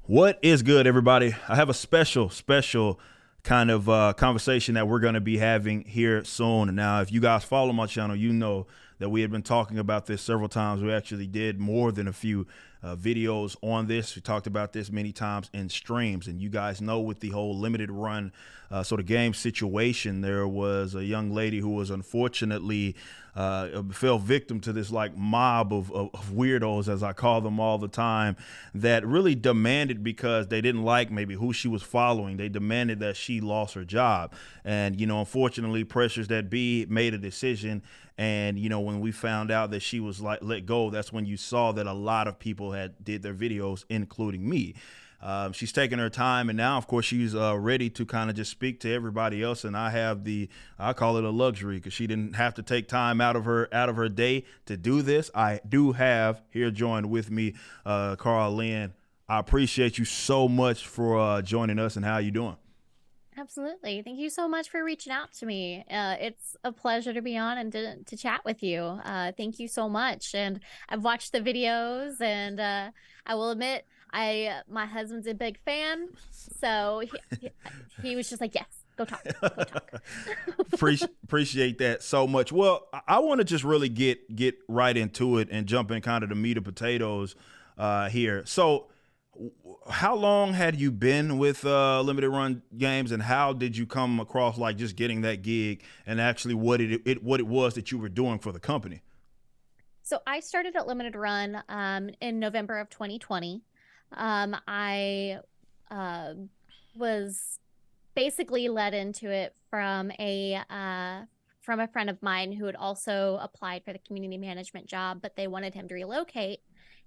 What is good, everybody? I have a special kind of conversation that we're going to be having here soon. Now, if you guys follow my channel, you know that we had been talking about this several times. We actually did more than a few videos on this. We talked about this many times in streams, and you guys know with the whole limited run sort of game situation, there was a young lady who was unfortunately fell victim to this like mob of weirdos, as I call them all the time, that really demanded, because they didn't like maybe who she was following, they demanded that she lost her job. And, you know, unfortunately, pressures that be made a decision. And, you know, when we found out that she was like let go, that's when you saw that a lot of people had did their videos, including me. She's taking her time, and now, of course, she's ready to kind of just speak to everybody else. And I have I call it a luxury, because she didn't have to take time out of her day to do this. I do have here joined with me, Lynne. I appreciate you so much for joining us. And how you doing? Absolutely. Thank you so much for reaching out to me. It's a pleasure to be on and to chat with you. Thank you so much. And I've watched the videos, and I will admit, my husband's a big fan. So he was just like, yes, go talk, go talk. Appreciate that so much. Well, I want to just really get right into it and jump in kind of the meat and potatoes here. So how long had you been with limited run games, and how did you come across like just getting that gig, and actually what it was that you were doing for the company? So I started at Limited Run in November of 2020. I was basically led into it from a friend of mine who had also applied for the community management job, but they wanted him to relocate,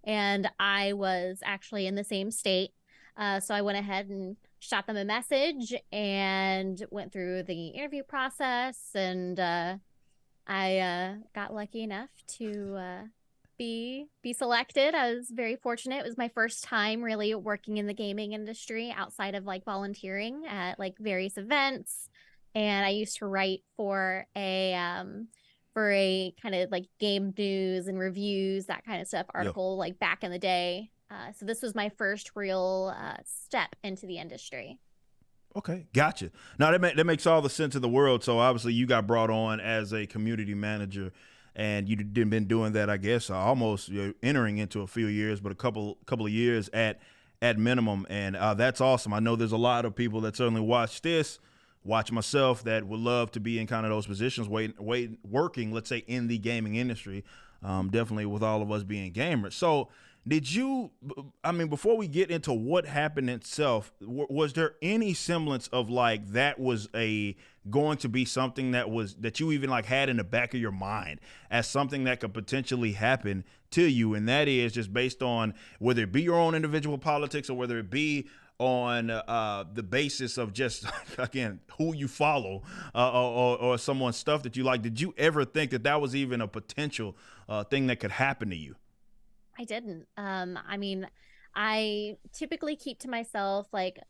and I was actually in the same state. So I went ahead and shot them a message and went through the interview process, and I got lucky enough to be selected. I was very fortunate. It was my first time really working in the gaming industry outside of like volunteering at like various events. And I used to write for a kind of like game news and reviews, that kind of stuff, Yeah. article like back in the day. So this was my first real step into the industry. Okay, gotcha. Now that makes all the sense in the world. So obviously you got brought on as a community manager, and you did been doing that, I guess, almost, you're entering into a few years, but a couple of years at minimum. And that's awesome. I know there's a lot of people that certainly watch myself, that would love to be in kind of those positions, working, let's say, in the gaming industry. Definitely with all of us being gamers. So before we get into what happened itself, was there any semblance of like that was going to be something that you even like had in the back of your mind as something that could potentially happen to you? And that is just based on whether it be your own individual politics, or whether it be on the basis of just again who you follow, or someone's stuff that you like. Did you ever think that was even a potential thing that could happen to you? I didn't. I typically keep to myself, like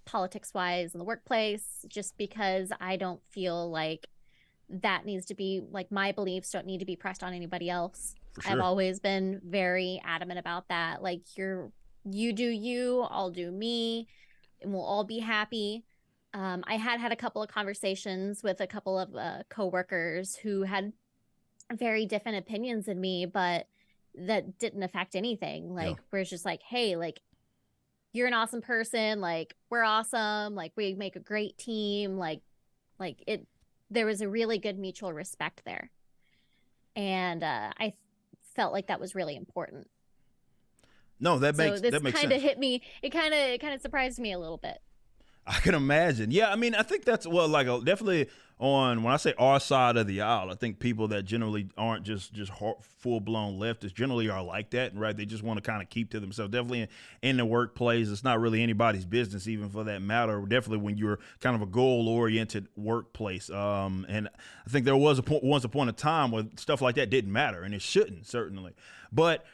politics wise in the workplace, just because I don't feel like that needs to be like my beliefs don't need to be pressed on anybody else. For I've sure. always been very adamant about that. Like you do you, I'll do me, and we'll all be happy. I had a couple of conversations with a couple of coworkers who had very different opinions than me, but that didn't affect anything. Yeah. Like, we're just like, hey, like, you're an awesome person, like we're awesome, like we make a great team, like it there was a really good mutual respect there. And I felt like that was really important. No, So this that makes kind of sense. hit me, it kind of surprised me a little bit. I can imagine. Yeah, I mean, I think that's, well, like, definitely on, when I say our side of the aisle, I think people that generally aren't just full blown leftists generally are like that, right? They just want to kind of keep to themselves. Definitely in the workplace, it's not really anybody's business, even for that matter. Definitely when you're kind of a goal oriented workplace. And I think there was once upon a time where stuff like that didn't matter, and it shouldn't, certainly. But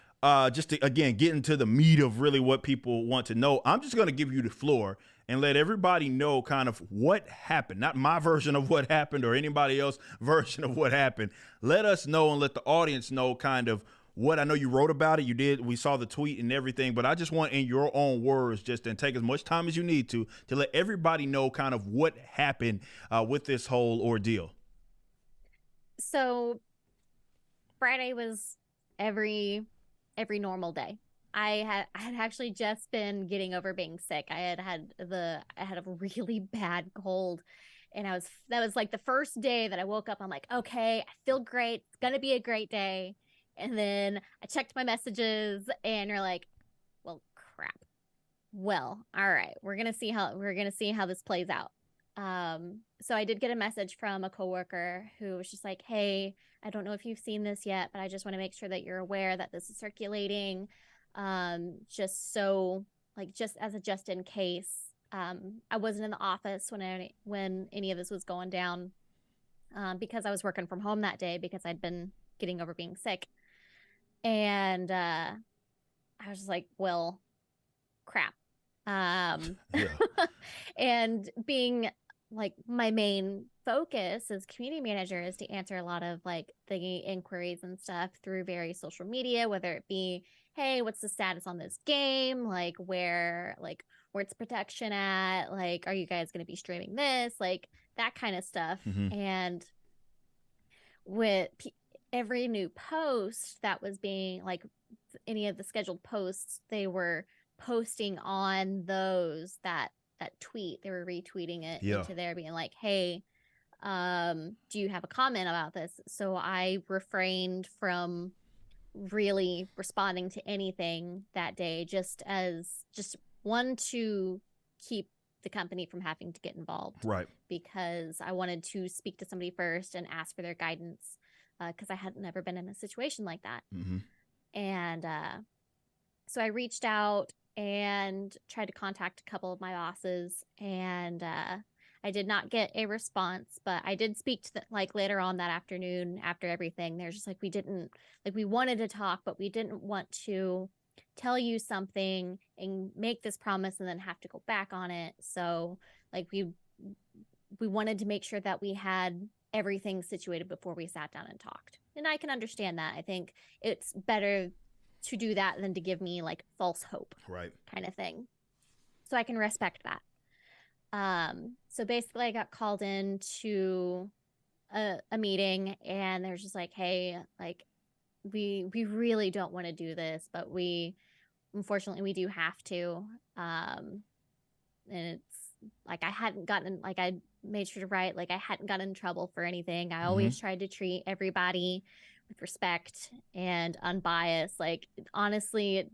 just to again get into the meat of really what people want to know, I'm just going to give you the floor and let everybody know kind of what happened. Not my version of what happened or anybody else version of what happened. Let us know and let the audience know kind of what I know you wrote about it. You did. We saw the tweet and everything, but I just want in your own words, just and take as much time as you need to let everybody know kind of what happened with this whole ordeal. So Friday was every normal day. I had actually just been getting over being sick. I had a really bad cold, and that was like the first day that I woke up. I'm like, okay, I feel great. It's gonna be a great day. And then I checked my messages, and you're like, well, crap. Well, all right, we're gonna see how this plays out. So I did get a message from a coworker who was just like, "Hey, I don't know if you've seen this yet, but I just want to make sure that you're aware that this is circulating, just so just as a just in case." I wasn't in the office when any of this was going down, because I was working from home that day because I'd been getting over being sick, and I was just like, "Well, crap." Um, Yeah. and being like my main focus as community manager is to answer a lot of like the inquiries and stuff through various social media, whether it be, hey, what's the status on this game? Where's protection at? Like, are you guys going to be streaming this? Like that kind of stuff. Mm-hmm. And with every new post that was being like any of the scheduled posts, they were posting on that tweet. They were retweeting it Yeah. into there, being like, "Hey, do you have a comment about this?" So I refrained from really responding to anything that day, just one to keep the company from having to get involved, Right. because I wanted to speak to somebody first and ask for their guidance, because I had never been in a situation like that. Mm-hmm. And so I reached out and tried to contact a couple of my bosses, and I did not get a response, but I did speak to like later on that afternoon after everything. They're just like, we wanted to talk, but we didn't want to tell you something and make this promise and then have to go back on it. So like we wanted to make sure that we had everything situated before we sat down and talked. And I can understand that. I think it's better to do that than to give me like false hope, Right. kind of thing. So I can respect that. So basically I got called into a meeting, and there's just like, hey, like we really don't want to do this, but we unfortunately we do have to. And it's like I made sure to write like I hadn't gotten in trouble for anything. I Mm-hmm. always tried to treat everybody with respect and unbiased. Like honestly,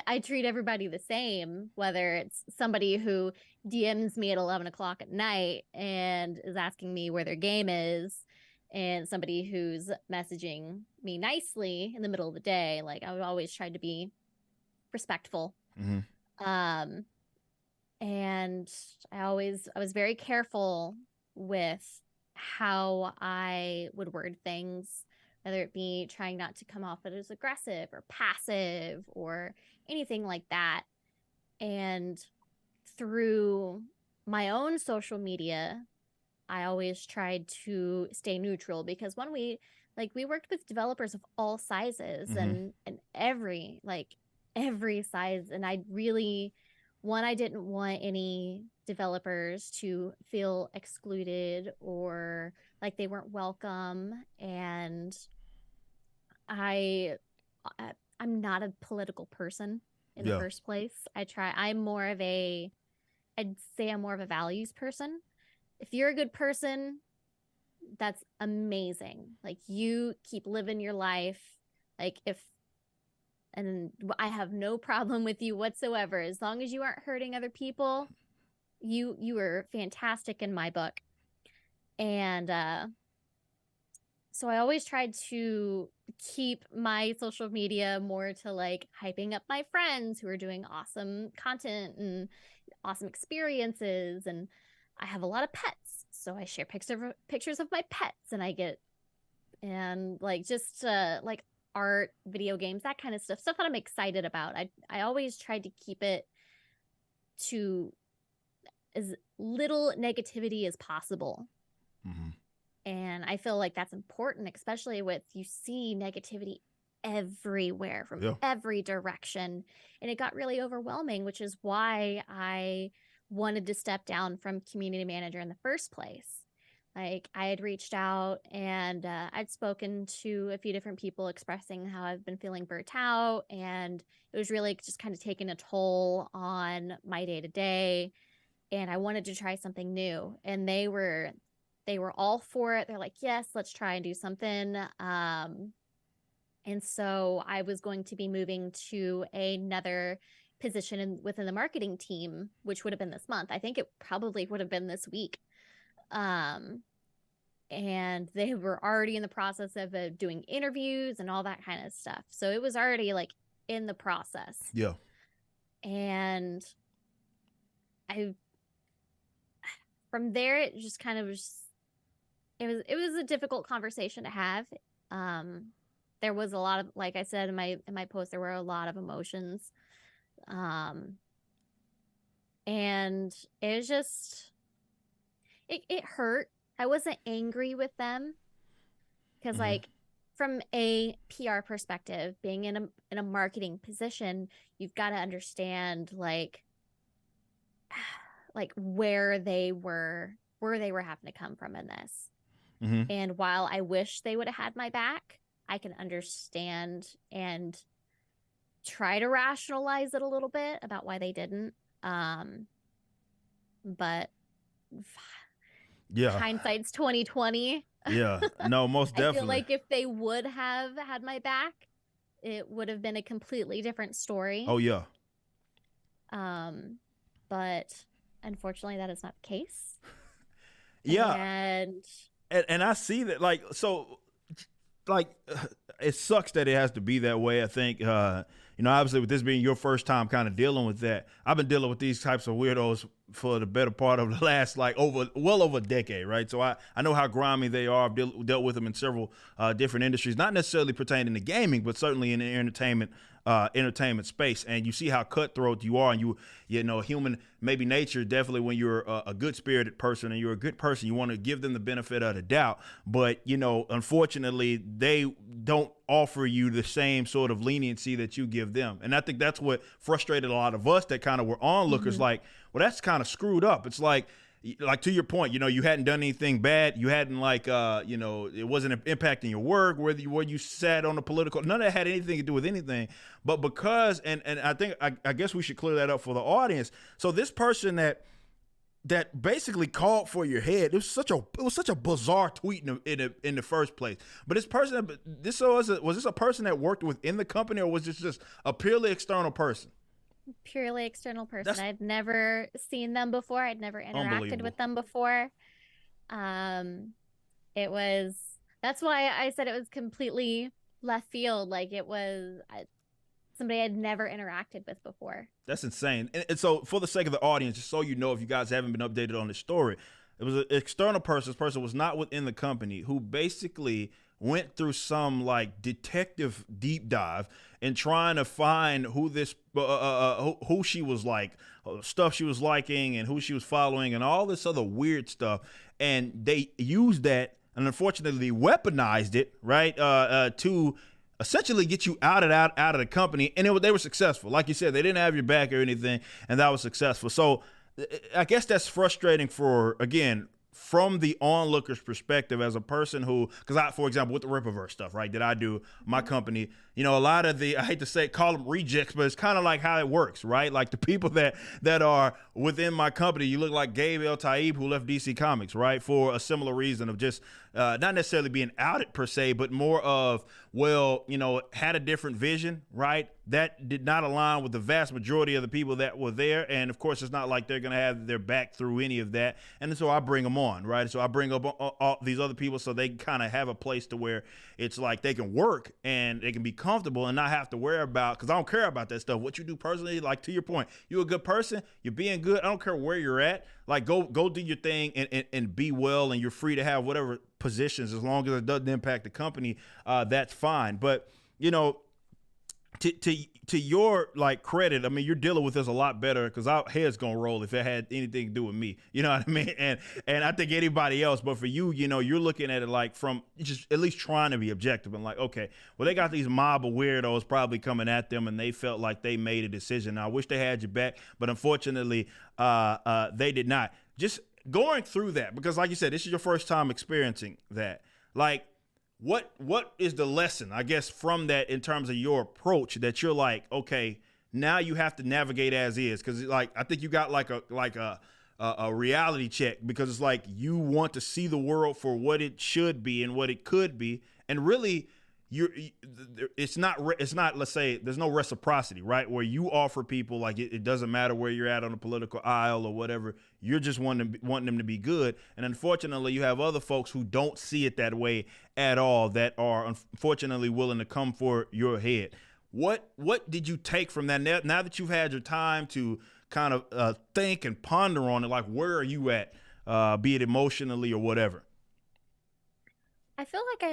I treat everybody the same, whether it's somebody who DMs me at 11 o'clock at night and is asking me where their game is, and somebody who's messaging me nicely in the middle of the day. Like I would always try to be respectful. Mm-hmm. Um, and I was very careful with how I would word things, whether it be trying not to come off as aggressive or passive or anything like that. And through my own social media, I always tried to stay neutral, because when we worked with developers of all sizes, Mm-hmm. and every size, and I didn't want any developers to feel excluded or like they weren't welcome. And I I'm not a political person in the Yeah. first place. I'd say I'm more of a values person. If you're a good person, that's amazing. Like you keep living your life. Like if and I have no problem with you whatsoever as long as you aren't hurting other people. You are fantastic in my book. And so I always tried to keep my social media more to like hyping up my friends who are doing awesome content and awesome experiences. And I have a lot of pets, so I share pictures of my pets, and I get and like just like art, video games, that kind of stuff that I'm excited about. I always tried to keep it to as little negativity as possible. Mm-hmm. And I feel like that's important, especially with you see negativity everywhere from Yeah. every direction. And it got really overwhelming, which is why I wanted to step down from community manager in the first place. Like I had reached out and I'd spoken to a few different people expressing how I've been feeling burnt out, and it was really just kind of taking a toll on my day to day. And I wanted to try something new, and they were all for it. They're like, yes, let's try and do something. And so I was going to be moving to another position within the marketing team, which would have been this month. I think it probably would have been this week. Um, and they were already in the process of doing interviews and all that kind of stuff. So it was already like in the process. Yeah. And I, from there, it just kind of was, it was a difficult conversation to have. There was a lot of, like I said in my post, there were a lot of emotions. And it was just, it hurt. I wasn't angry with them because like from a PR perspective, being in a marketing position, you've got to understand like where they were having to come from in this. Mm-hmm. And while I wish they would have had my back, I can understand and try to rationalize it a little bit about why they didn't. But Yeah. hindsight's 2020. Yeah. No, most I feel definitely. like if they would have had my back, it would have been a completely different story. Oh yeah. But unfortunately that is not the case. Yeah. And I see that, like, so, like, it sucks that it has to be that way. I think, obviously with this being your first time kind of dealing with that, I've been dealing with these types of weirdos for the better part of the last, like, well over a decade, right? So I know how grimy they are. I've dealt with them in several different industries, not necessarily pertaining to gaming, but certainly in the entertainment space. And you see how cutthroat you are, and human maybe nature, definitely when you're a good spirited person and you're a good person, you want to give them the benefit of the doubt. But unfortunately they don't offer you the same sort of leniency that you give them. And I think that's what frustrated a lot of us that kind of were onlookers. Like, well, that's kind of screwed up. It's like to your point, you hadn't done anything bad. You hadn't it wasn't impacting your work, where you sat on the political, none of that had anything to do with anything. But because, and I think, I guess we should clear that up for the audience. So this person that basically called for your head, it was such a bizarre tweet in the first place. But was this a person that worked within the company, or was this just a purely external person? Purely external person. I've never seen them before. I'd never interacted with them before. That's why I said it was completely left field. Like it was somebody I'd never interacted with before. That's insane. And so for the sake of the audience, just so you know, if you guys haven't been updated on this story, it was an external person. This person was not within the company, who basically went through some like detective deep dive and trying to find who this who she was like, stuff she was liking and who she was following and all this other weird stuff. And they used that and unfortunately weaponized it, right, to essentially get you out of the company. And they were successful. Like you said, they didn't have your back or anything, and that was successful. So I guess that's frustrating from the onlooker's perspective, as a person who, because for example, with the Rippaverse stuff, right, that I do, my company, a lot of I hate to call them rejects, but it's kind of like how it works, right? Like the people that are within my company, you look like Gabe El Taib, who left DC Comics, right, for a similar reason of just not necessarily being outed per se, but more of, had a different vision, right? That did not align with the vast majority of the people that were there. And of course, it's not like they're going to have their back through any of that. And so I bring them on, right? So I bring up all these other people so they kind of have a place to where it's like they can work and they can be comfortable and not have to worry about, because I don't care about that stuff. What you do personally, like to your point, you're a good person, you're being good. I don't care where you're at. Like go do your thing and be well, and you're free to have whatever positions as long as it doesn't impact the company. That's fine. But, to your like credit, I mean, you're dealing with this a lot better because our head's gonna roll if it had anything to do with me. You know what I mean? And I think anybody else, but for you, you know, you're looking at it like from just at least trying to be objective and like, okay, well, they got these mob of weirdos probably coming at them, and they felt like they made a decision. Now, I wish they had your back, but unfortunately, they did not. Just going through that because, like you said, this is your first time experiencing that. Like, what is the lesson, I guess, from that in terms of your approach that you're like, okay, now you have to navigate as is? Because like I think you got like a reality check because it's like you want to see the world for what it should be and what it could be, and really it's not let's say there's no reciprocity, right, where you offer people like it doesn't matter where you're at on the political aisle or whatever, you're just wanting them to be good. And unfortunately you have other folks who don't see it that way at all, that are unfortunately willing to come for your head. What did you take from that now that you've had your time to kind of think and ponder on it? Like, where are you at, be it emotionally or whatever? I feel like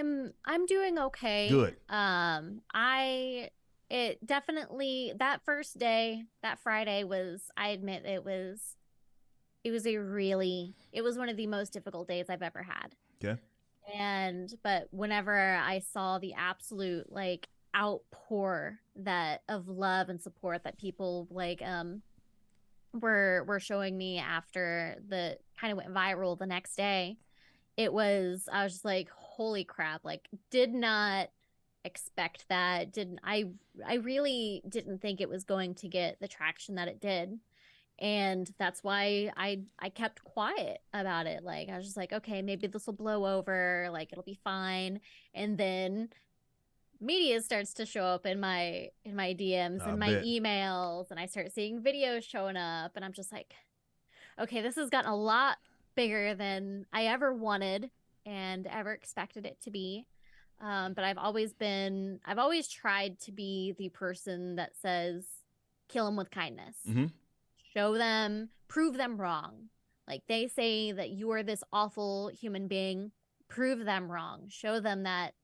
I'm doing okay. Good. It definitely, that first day, that Friday was, I admit it was one of the most difficult days I've ever had. Okay. But whenever I saw the absolute like outpour of love and support that people like were showing me after the kind of went viral the next day, I was just like, holy crap, like did not expect that. I really didn't think it was going to get the traction that it did. And that's why I kept quiet about it. Like I was just like, okay, maybe this will blow over, like it'll be fine. And then media starts to show up in my DMs and my emails, and I start seeing videos showing up, and I'm just like, okay, this has gotten a lot bigger than I ever wanted and ever expected it to be. But I've always tried to be the person that says, kill them with kindness. Mm-hmm. Show them, prove them wrong. Like they say that you are this awful human being, prove them wrong. Show them that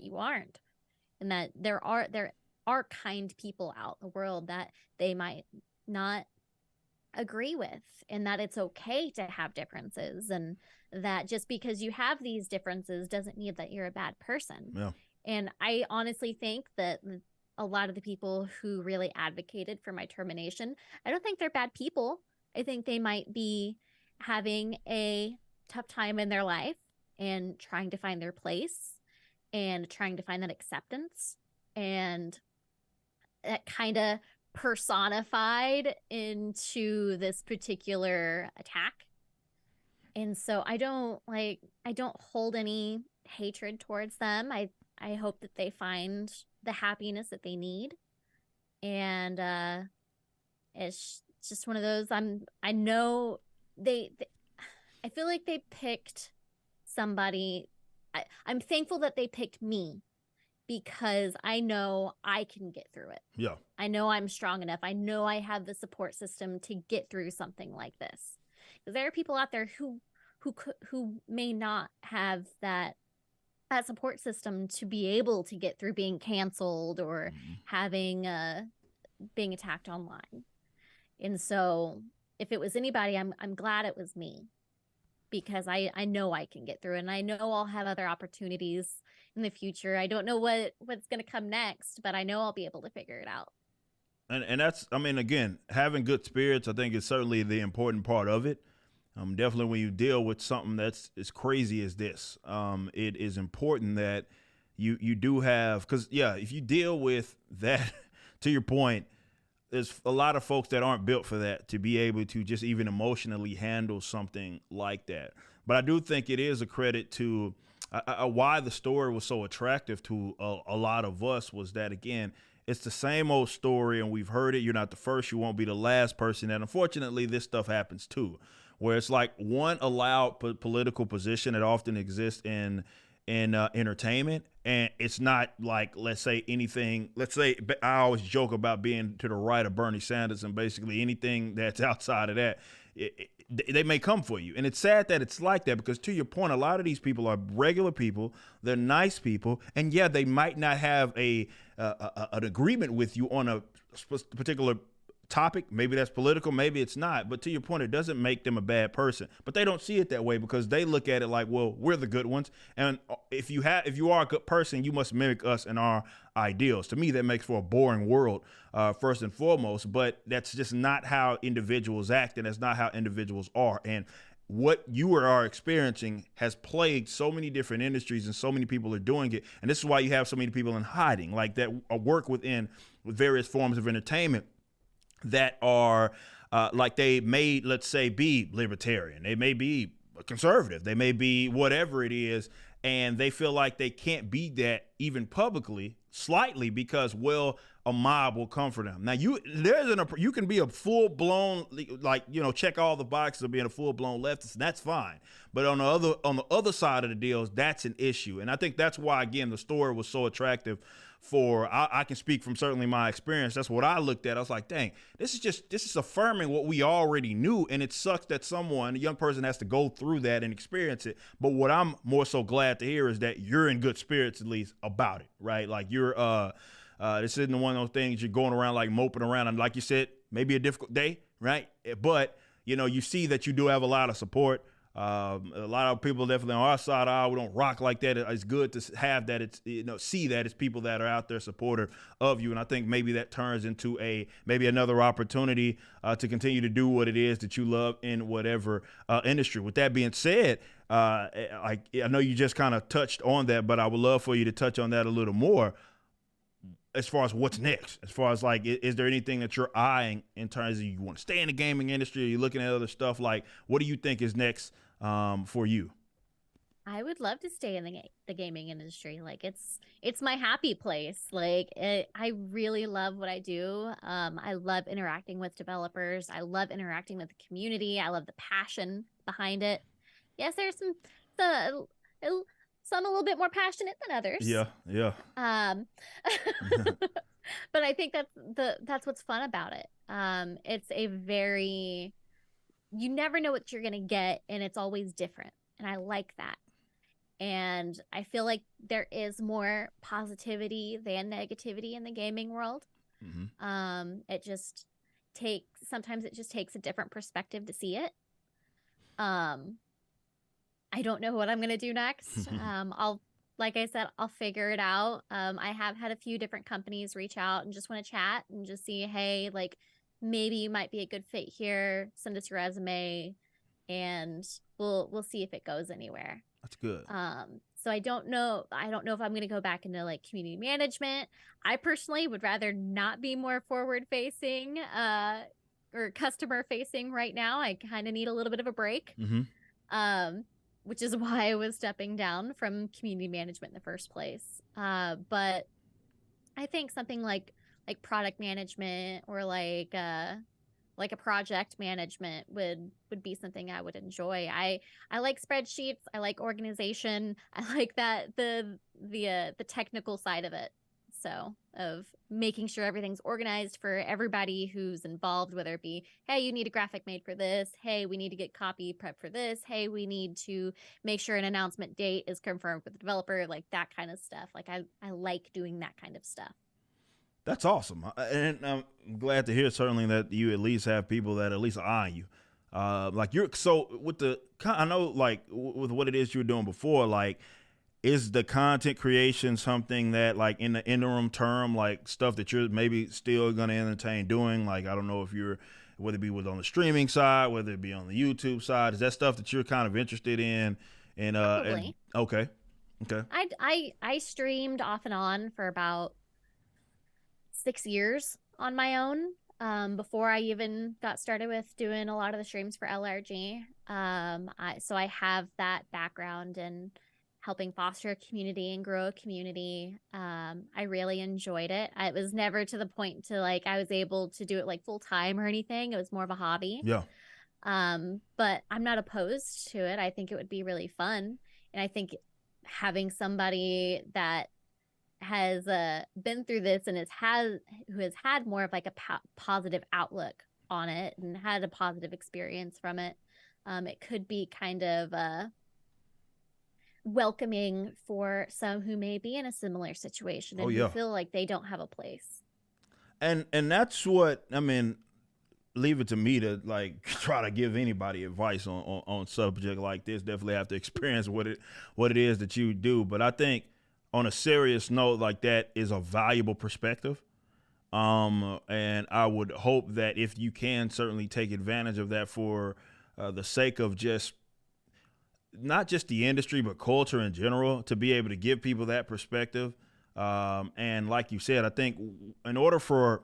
you aren't, and that there are kind people out in the world that they might not agree with, and that it's okay to have differences, and that just because you have these differences doesn't mean that you're a bad person. Yeah. And I honestly think that a lot of the people who really advocated for my termination, I don't think they're bad people. I think they might be having a tough time in their life and trying to find their place and trying to find that acceptance, and that kind of personified into this particular attack. And so I don't hold any hatred towards them. I hope that they find the happiness that they need. And it's just one of those, I know I feel like they picked somebody. I'm thankful that they picked me, because I know I can get through it. Yeah. I know I'm strong enough. I know I have the support system to get through something like this. Because there are people out there who may not have that support system to be able to get through being canceled or having being attacked online. And so if it was anybody, I'm glad it was me, because I know I can get through it, and I know I'll have other opportunities in the future. I don't know what's going to come next, but I know I'll be able to figure it out. And that's, I mean, again, having good spirits, I think, is certainly the important part of it. Definitely when you deal with something that's as crazy as this, it is important that you do have, because, yeah, if you deal with that, to your point, there's a lot of folks that aren't built for that, to be able to just even emotionally handle something like that. But I do think it is a credit to why the story was so attractive to a lot of us, was that, again, it's the same old story, and we've heard it. You're not the first, you won't be the last person. And unfortunately, this stuff happens too, where it's like one allowed political position that often exists in entertainment, and it's not like, let's say I always joke about being to the right of Bernie Sanders, and basically anything that's outside of that, they may come for you. And it's sad that it's like that, because to your point, a lot of these people are regular people, they're nice people, and yeah, they might not have a an agreement with you on a particular topic. Maybe that's political, maybe it's not. But to your point, it doesn't make them a bad person. But they don't see it that way because they look at it like, well, we're the good ones, and if you are a good person, you must mimic us and our ideals. To me, that makes for a boring world, first and foremost. But that's just not how individuals act, and that's not how individuals are. And what you are experiencing has plagued so many different industries, and so many people are doing it. And this is why you have so many people in hiding, like that work with various forms of entertainment that are like they may, let's say, be libertarian. They may be conservative. They may be whatever it is. And they feel like they can't be that even publicly, slightly, because, well, a mob will come for them. Now, you can be a full blown, like, check all the boxes of being a full blown leftist, and that's fine. But on the other side of the deals, that's an issue. And I think that's why, again, the story was so attractive. I can speak from certainly my experience. That's what I looked at. I was like, dang, this is affirming what we already knew. And it sucks that a young person, has to go through that and experience it. But what I'm more so glad to hear is that you're in good spirits, at least, about it, right? Like, you're this isn't one of those things you're going around like moping around. And like you said, maybe a difficult day, right? But you see that you do have a lot of support. A lot of people definitely on our side, we don't rock like that. It's good to have that. It's see that it's people that are out there supportive of you, and I think maybe that turns into maybe another opportunity to continue to do what it is that you love in whatever industry. With that being said, I know you just kind of touched on that, but I would love for you to touch on that a little more. As far as what's next, as far as like, is there anything that you're eyeing in terms of you want to stay in the gaming industry? Are you looking at other stuff? Like, what do you think is next for you? I would love to stay in the gaming industry. Like, it's my happy place. Like, I really love what I do. I love interacting with developers. I love interacting with the community. I love the passion behind it. Yes, there's the some a little bit more passionate than others. Yeah. Um, but I think that's what's fun about it. It's a very, you never know what you're gonna get, and it's always different, and I like that. And I feel like there is more positivity than negativity in the gaming world. It just sometimes it just takes a different perspective to see it. Um, I don't know what I'm gonna do next. Like I said, I'll figure it out. I have had a few different companies reach out and just want to chat and just see, hey, like, maybe you might be a good fit here. Send us your resume, and we'll see if it goes anywhere. That's good. So I don't know if I'm going to go back into like community management. I personally would rather not be more forward facing or customer facing right now. I kind of need a little bit of a break. Which is why I was stepping down from community management in the first place. But I think something like product management or like a project management would be something I would enjoy. I like spreadsheets. I like organization. I like that the technical side of it. So, of making sure everything's organized for everybody who's involved, whether it be, hey, you need a graphic made for this. Hey, we need to get copy prep for this. Hey, we need to make sure an announcement date is confirmed with the developer, like that kind of stuff. Like, I like doing that kind of stuff. That's awesome. And I'm glad to hear certainly that you at least have people that at least eye you. Like, so with I know, like, with what it is you were doing before, like, is the content creation something that, like, in the interim term, like, stuff that you're maybe still going to entertain doing? Like, I don't know if whether it be on the streaming side, whether it be on the YouTube side, is that stuff that you're kind of interested in? Probably. Okay. I streamed off and on for about 6 years on my own, before I even got started with doing a lot of the streams for LRG. So I have that background in helping foster a community and grow a community. I really enjoyed it. It was never to the point to like I was able to do it like full time or anything. It was more of a hobby. Yeah. But I'm not opposed to it. I think it would be really fun, and I think having somebody that has been through this and who has had more of like a positive outlook on it and had a positive experience from it, it could be kind of welcoming for some who may be in a similar situation Oh and who yeah. feel like they don't have a place. And that's what I mean. Leave it to me to like try to give anybody advice on subject like this. Definitely have to experience what it is that you do. But I think on a serious note, like that is a valuable perspective. And I would hope that if you can certainly take advantage of that for the sake of just not just the industry but culture in general, to be able to give people that perspective. And like you said, I think in order for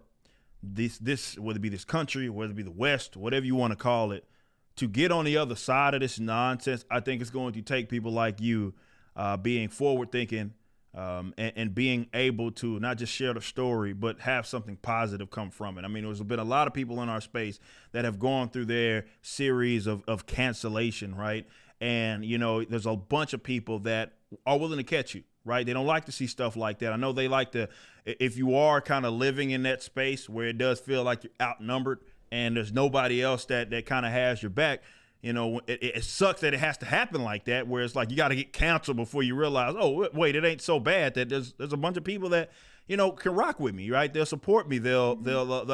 this whether it be this country, whether it be the West, whatever you want to call it, to get on the other side of this nonsense, I think it's going to take people like you being forward thinking, and being able to not just share the story, but have something positive come from it. I mean, there's been a lot of people in our space that have gone through their series of cancellation, right? And, there's a bunch of people that are willing to catch you, right? They don't like to see stuff like that. I know they like to, if you are kind of living in that space where it does feel like you're outnumbered and there's nobody else that kind of has your back, it sucks that it has to happen like that, where it's like you got to get canceled before you realize, oh, wait, it ain't so bad that there's a bunch of people that, can rock with me, right? They'll support me. They'll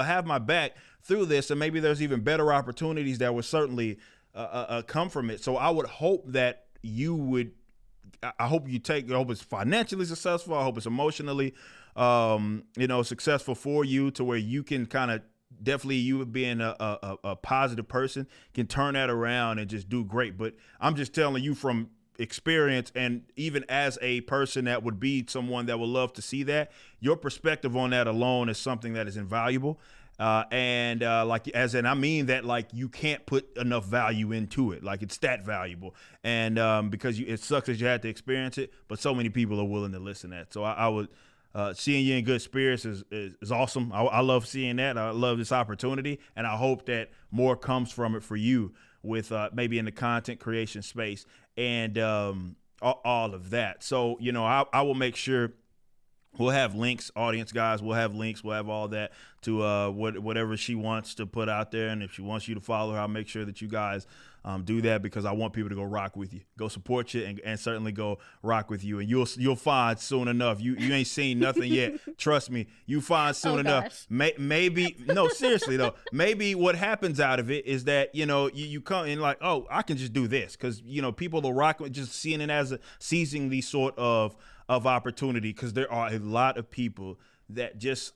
have my back through this, and maybe there's even better opportunities that would certainly come from it. So I would hope that you would. I hope I hope it's financially successful. I hope it's emotionally, successful for you, to where you can kind of definitely, you being a positive person, can turn that around and just do great. But I'm just telling you from experience, and even as a person that would be someone that would love to see that, your perspective on that alone is something that is invaluable. And like, as in, I mean that like you can't put enough value into it. Like, it's that valuable. And because it sucks that you had to experience it, but so many people are willing to listen to that. So I would, seeing you in good spirits is awesome. I love seeing that. I love this opportunity, and I hope that more comes from it for you with maybe in the content creation space and all of that. So, I will make sure we'll have links, audience guys. We'll have links. We'll have all that to whatever she wants to put out there. And if she wants you to follow her, I'll make sure that you guys do that, because I want people to go rock with you, go support you, and certainly go rock with you. And you'll find soon enough. You ain't seen nothing yet. Trust me. You find soon enough. Maybe no, seriously though. Maybe what happens out of it is that you come in like, oh, I can just do this, because people will rock with just seeing it as seizing these sort of opportunity, because there are a lot of people that just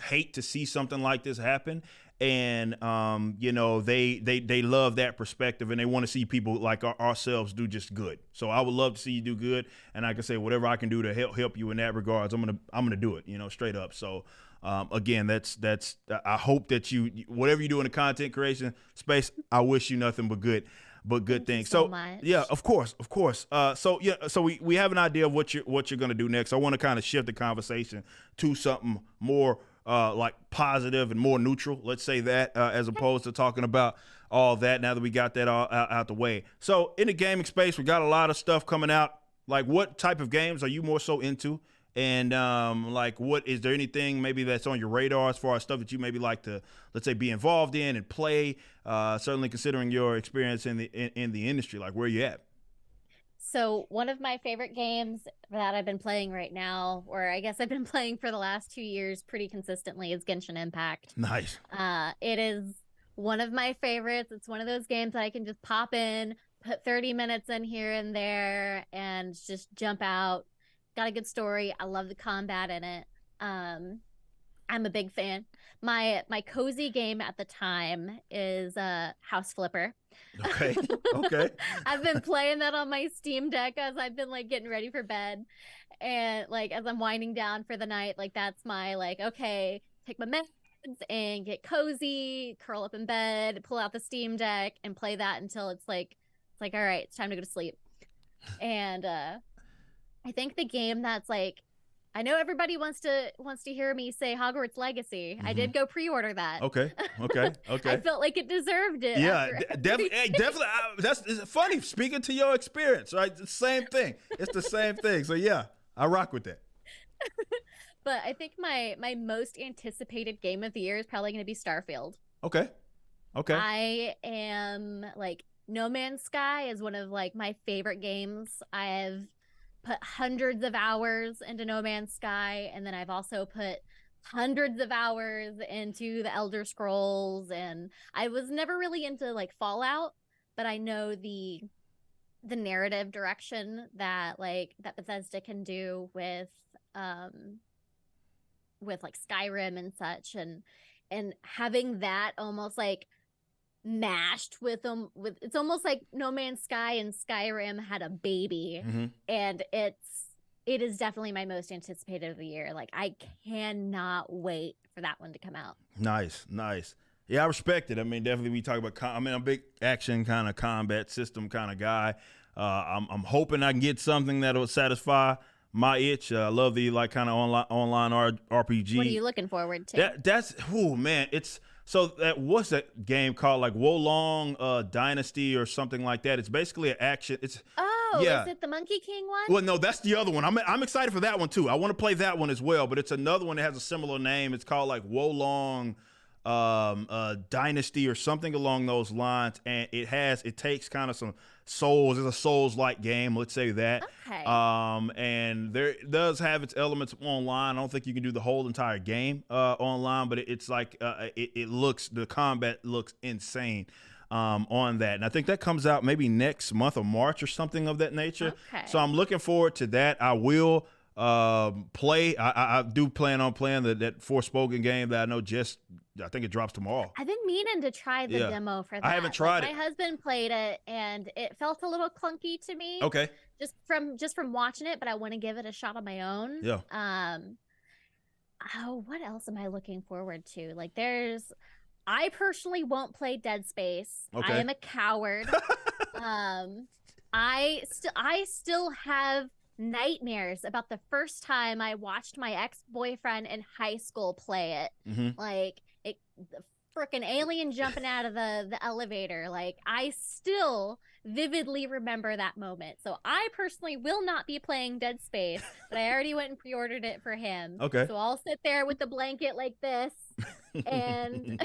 hate to see something like this happen, and they love that perspective, and they want to see people like ourselves do just good. So I would love to see you do good, and like I say, whatever I can do to help you in that regards, I'm gonna do it, straight up. So again, that's I hope that you, whatever you do in the content creation space, I wish you nothing but good Thank things. so So much. yeah, of course. So we have an idea of what you're gonna do next. I want to kind of shift the conversation to something more like positive and more neutral. Let's say that, as opposed to talking about all that. Now that we got that all out the way. So in the gaming space, we got a lot of stuff coming out. Like, what type of games are you more so into? And like, what is there anything maybe that's on your radar as far as stuff that you maybe like to, let's say, be involved in and play? Certainly considering your experience in the industry, like, where you at? So, one of my favorite games that I've been playing right now, or I guess I've been playing for the last 2 years pretty consistently, is Genshin Impact. Nice. It is one of my favorites. It's one of those games that I can just pop in, put 30 minutes in here and there, and just jump out. Got a good story. I love the combat in it. Um, I'm a big fan. My cozy game at the time is House Flipper. Okay. Okay. I've been playing that on my Steam Deck as I've been like getting ready for bed, and like as I'm winding down for the night, like that's my like, okay, take my meds and get cozy, curl up in bed, pull out the Steam Deck and play that until it's like all right, it's time to go to sleep. And I think the game that's like, I know everybody wants to hear me say Hogwarts Legacy. I Mm-hmm. did go pre-order that. Okay. Okay. I Okay. felt like it deserved it. Yeah, After definitely. Hey, definitely. That's it's funny. Speaking to your experience, right? It's the same thing. It's the same thing. So yeah, I rock with that. But I think my most anticipated game of the year is probably going to be Starfield. Okay. Okay. I am like, No Man's Sky is one of like my favorite games. I've put hundreds of hours into No Man's Sky, and then I've also put hundreds of hours into the Elder Scrolls, and I was never really into like Fallout, but I know the narrative direction that that Bethesda can do with like Skyrim and such, and having that almost like mashed with it's almost like No Man's Sky and Skyrim had a baby, and it is definitely my most anticipated of the year. Like I cannot wait for that one to come out. Nice. Yeah, I respect it. I mean, definitely we talk about. I'm a big action kind of combat system kind of guy. I'm hoping I can get something that'll satisfy my itch. I love the like kind of online RPG. What are you looking forward to? That's man. It's so that what's that game called, like Wolong Dynasty or something like that. It's basically an action. It's is it the Monkey King one? Well, no, that's the other one. I'm excited for that one too. I want to play that one as well, but it's another one that has a similar name. It's called like Wolong Dynasty or something along those lines, and it takes kind of some souls. It's a Souls-like game, let's say that. Okay. And it does have its elements online. I don't think you can do the whole entire game online, but it's like the combat looks insane on that. And I think that comes out maybe next month of March or something of that nature. Okay. So I'm looking forward to that. I will play. I do plan on playing that Forspoken game that I know I think it drops tomorrow. I've been meaning to try the demo for that. I haven't tried it. My husband played it and it felt a little clunky to me. Okay. Just from watching it, but I want to give it a shot on my own. Yeah. What else am I looking forward to? Like I personally won't play Dead Space. Okay. I am a coward. I still have nightmares about the first time I watched my ex-boyfriend in high school play it. Like the freaking alien jumping out of the elevator. Like I still vividly remember that moment. So I personally will not be playing Dead Space, but I already went and pre-ordered it for him. Okay. So I'll sit there with the blanket like this and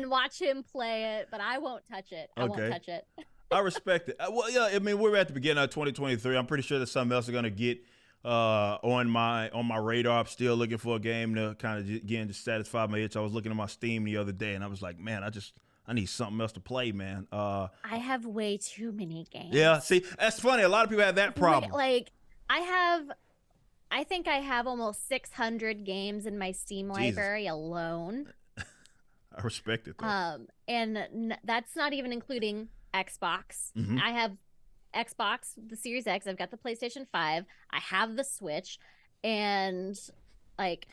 watch him play it, but I won't touch it. I won't touch it. I respect it. Well, yeah, I mean, we're at the beginning of 2023. I'm pretty sure there's something else I'm going to get on my radar. I'm still looking for a game to kind of, again, just satisfy my itch. I was looking at my Steam the other day, and I was like, man, I need something else to play, man. I have way too many games. Yeah, see, that's funny. A lot of people have that problem. Like, I think I have almost 600 games in my Steam library alone. I respect it, though. And that's not even including Xbox. I have Xbox, the Series X. I've got the PlayStation 5. I have the Switch. And like,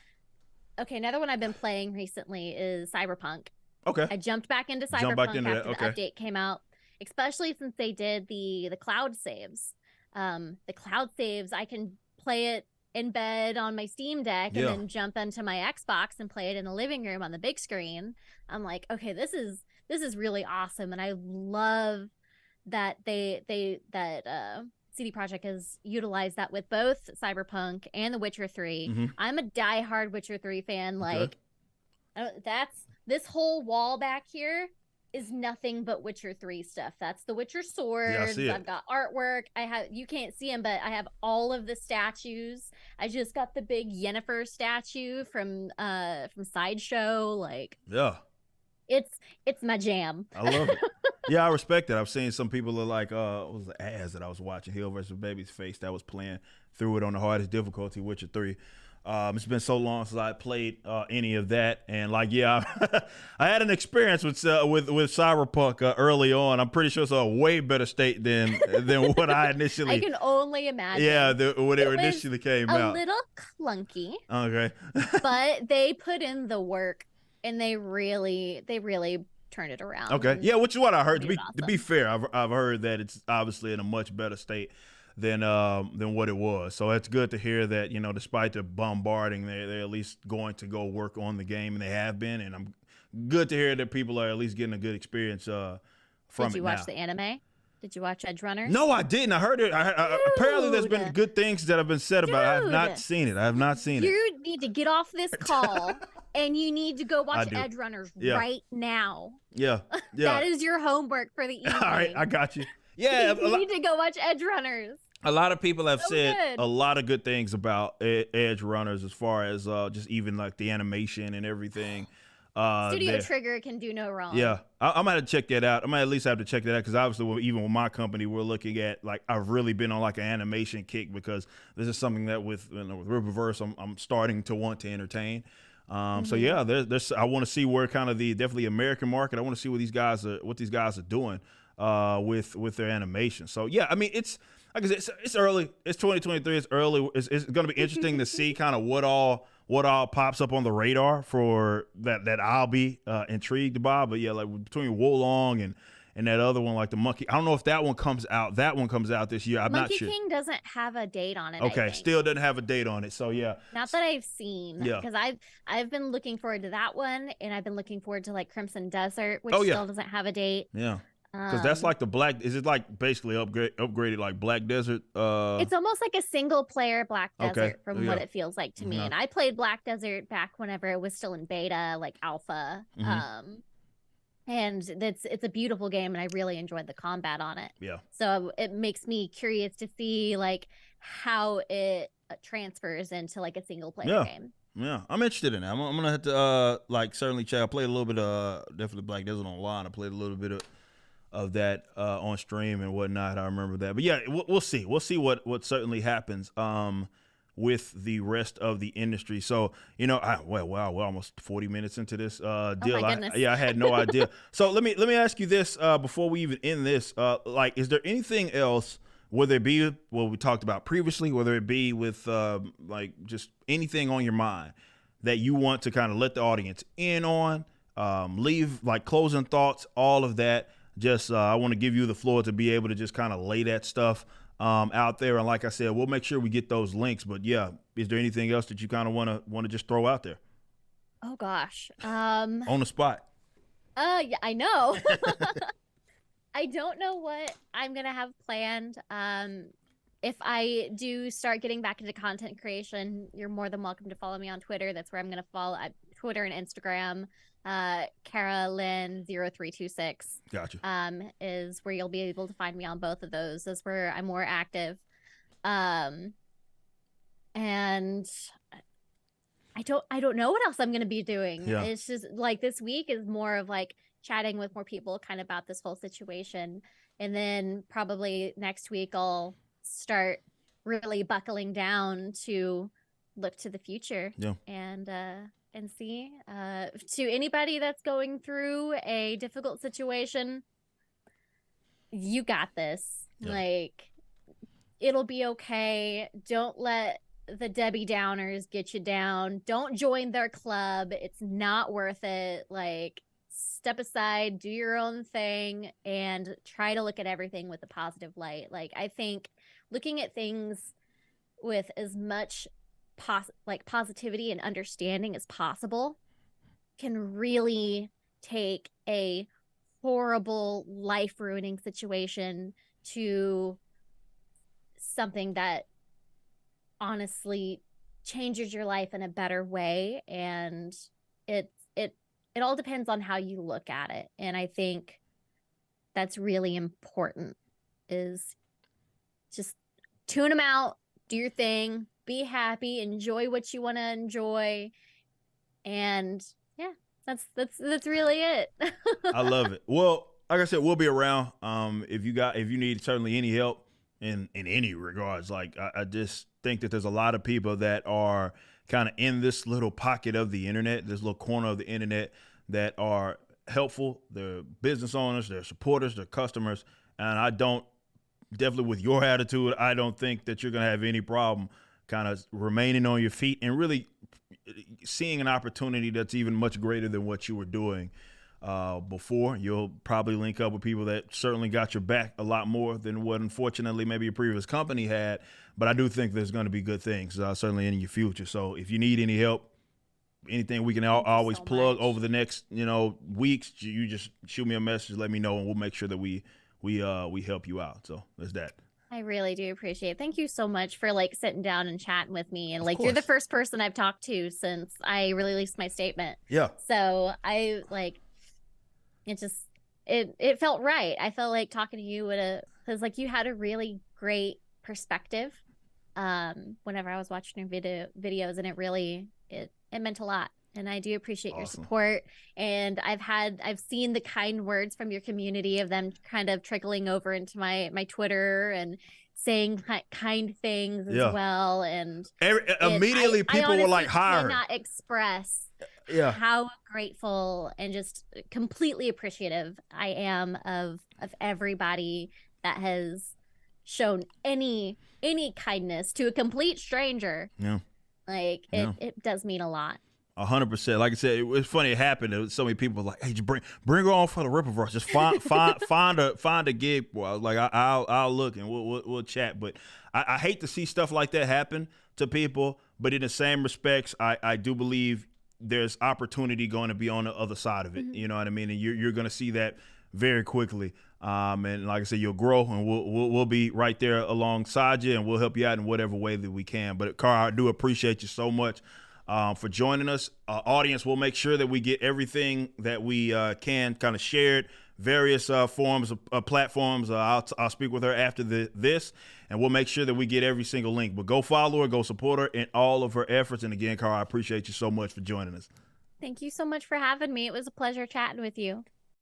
okay, another one I've been playing recently is Cyberpunk. Okay. I jumped back into Cyberpunk after the update came out, especially since they did the cloud saves. The cloud saves, I can play it in bed on my Steam Deck and then jump into my Xbox and play it in the living room on the big screen. I'm like, okay, this is really awesome, and I love that CD Projekt has utilized that with both Cyberpunk and The Witcher 3. I'm a diehard Witcher 3 fan. Like, this whole wall back here is nothing but Witcher 3 stuff. That's the Witcher swords. I've got artwork. You can't see them, but I have all of the statues. I just got the big Yennefer statue from Sideshow. Like, it's my jam. I love it. Yeah, I respect it. I've seen some people are like, what was the ads that I was watching? Hill versus Babyface that was playing through it on the hardest difficulty, Witcher 3. It's been so long since I played any of that, and like, yeah, I had an experience with Cyberpunk early on. I'm pretty sure it's a way better state than what I initially. I can only imagine. Yeah, when it initially came out. A little clunky. Okay. But they put in the work, and they really turned it around. Okay. Yeah, which is what I heard. To be fair, I've heard that it's obviously in a much better state than what it was. So it's good to hear that, despite the bombarding, they're at least going to go work on the game, and they have been. And I'm good to hear that people are at least getting a good experience from it now. Did you watch the anime? Did you watch Edge Runners? No, I didn't. I heard it. Apparently, there's been good things that have been said about it. I have not seen it. You need to get off this call, and you need to go watch Edge Runners right now. Yeah. That is your homework for the evening. All right, I got you. Yeah, you need to go watch Edge Runners. A lot of people have So said a good. lot of good things about Edge Runners as far as just even like the animation and everything. Studio There, Trigger can do no wrong. yeah, I might have to check that out. I might at least have to check that out because obviously, even with my company, we're looking at like I've really been on like an animation kick because this is something that with with Riververse, I'm starting to want to entertain. So Mm-hmm. yeah, there's I want to see where kind of the definitely American market. I want to see what these guys are doing with their animation. So yeah, I mean like I said, it's early. It's 2023. It's early. It's going to be interesting to see kind of what all pops up on the radar for that I'll be intrigued by. But yeah, like between Wolong and that other one, like the monkey. I don't know if that one comes out. That one comes out this year. I'm not Monkey sure. King doesn't have a date on it, I Okay, think. still doesn't have a date on it. So yeah, Not that I've seen, yeah. because I've been looking forward to that one, and I've been looking forward to like Crimson Desert, which Oh yeah, still doesn't have a date. yeah. Because that's like the black. Is it like basically upgraded like Black Desert? It's almost like a single player Black Okay. Desert from what Yeah. it feels like to me. Yeah. And I played Black Desert back whenever it was still in beta, like alpha. Mm-hmm. And it's a beautiful game, and I really enjoyed the combat on it. Yeah. So it makes me curious to see like how it transfers into like a single player Yeah. game. Yeah, I'm interested in that. I'm gonna have to like certainly check. I played a little bit of definitely Black Desert online. I played a little bit of that on stream and whatnot. I remember that. But yeah, we'll see. We'll see what certainly happens with the rest of the industry. So wow, we're almost 40 minutes into this Oh deal. my goodness. I had no idea. So let me ask you this before we even end this. Like, is there anything else? Whether it be what we talked about previously, whether it be with like just anything on your mind that you want to kind of let the audience in on, leave like closing thoughts, all of that. Just I want to give you the floor to be able to just kind of lay that stuff out there. And like I said, we'll make sure we get those links. But yeah, is there anything else that you kind of want to just throw out there Oh gosh. on the spot? Yeah, I know. I don't know what I'm gonna have planned. If I do start getting back into content creation, you're more than welcome to follow me on Twitter. That's where I'm gonna follow Twitter and Instagram. Kara Lynne 0326 Gotcha. is where you'll be able to find me on both of those. That's where I'm more active. Um, and I don't know what else I'm gonna be doing. Yeah. It's just like this week is more of like chatting with more people kind of about this whole situation. And then probably next week I'll start really buckling down to look to the future. Yeah. And see to anybody that's going through a difficult situation, you got this. Yeah. Like, it'll be okay. Don't let the Debbie Downers get you down. Don't join their club. It's not worth it. Like, step aside, do your own thing, and try to look at everything with a positive light. Like, I think looking at things with as much positivity and understanding as possible can really take a horrible life ruining situation to something that honestly changes your life in a better way. And it all depends on how you look at it. And I think that's really important, is just tune them out, do your thing, be happy, enjoy what you want to enjoy. And yeah, that's really it. I love it. Well, like I said, we'll be around. If you need certainly any help in any regards, like I just think that there's a lot of people that are kind of in this little pocket of the internet, this little corner of the internet that are helpful. They're business owners, they're supporters, they're customers, and I don't definitely with your attitude, I don't think that you're gonna have any problem kind of remaining on your feet and really seeing an opportunity that's even much greater than what you were doing before. You'll probably link up with people that certainly got your back a lot more than what unfortunately maybe your previous company had. But I do think there's going to be good things certainly in your future. So if you need any help, anything we can always so plug much. over the next weeks, you just shoot me a message, let me know, and we'll make sure that we help you out. So there's that. I really do appreciate it. Thank you so much for like sitting down and chatting with me. And Of like, you're the course. first person I've talked to since I released my statement. Yeah. So I like, it just, it felt right. I felt like talking to you because like you had a really great perspective whenever I was watching your videos, and it meant a lot. And I do appreciate your Awesome. support. And I've seen the kind words from your community of them kind of trickling over into my Twitter and saying kind things as Yeah. well. And Immediately I people were like, honestly hire her. cannot express Yeah. how grateful and just completely appreciative I am of everybody that has shown any kindness to a complete stranger. Yeah. Like Yeah. it does mean a lot. 100%. Like I said, it was funny. It happened. There was so many people like, "Hey, just bring her on for the Ripperverse. Just find a gig." Well, I was like, I'll look and we'll chat. But I hate to see stuff like that happen to people. But in the same respects, I do believe there's opportunity going to be on the other side of it. Mm-hmm. You know what I mean? And you're going to see that very quickly. And like I said, you'll grow, and we'll be right there alongside you, and we'll help you out in whatever way that we can. But Carl, I do appreciate you so much for joining us. Audience, we'll make sure that we get everything that we can kind of shared, various forms of platforms. I'll speak with her after this, and we'll make sure that we get every single link. But go follow her, go support her in all of her efforts. And again, Carl, I appreciate you so much for joining us. Thank you so much for having me. It was a pleasure chatting with you.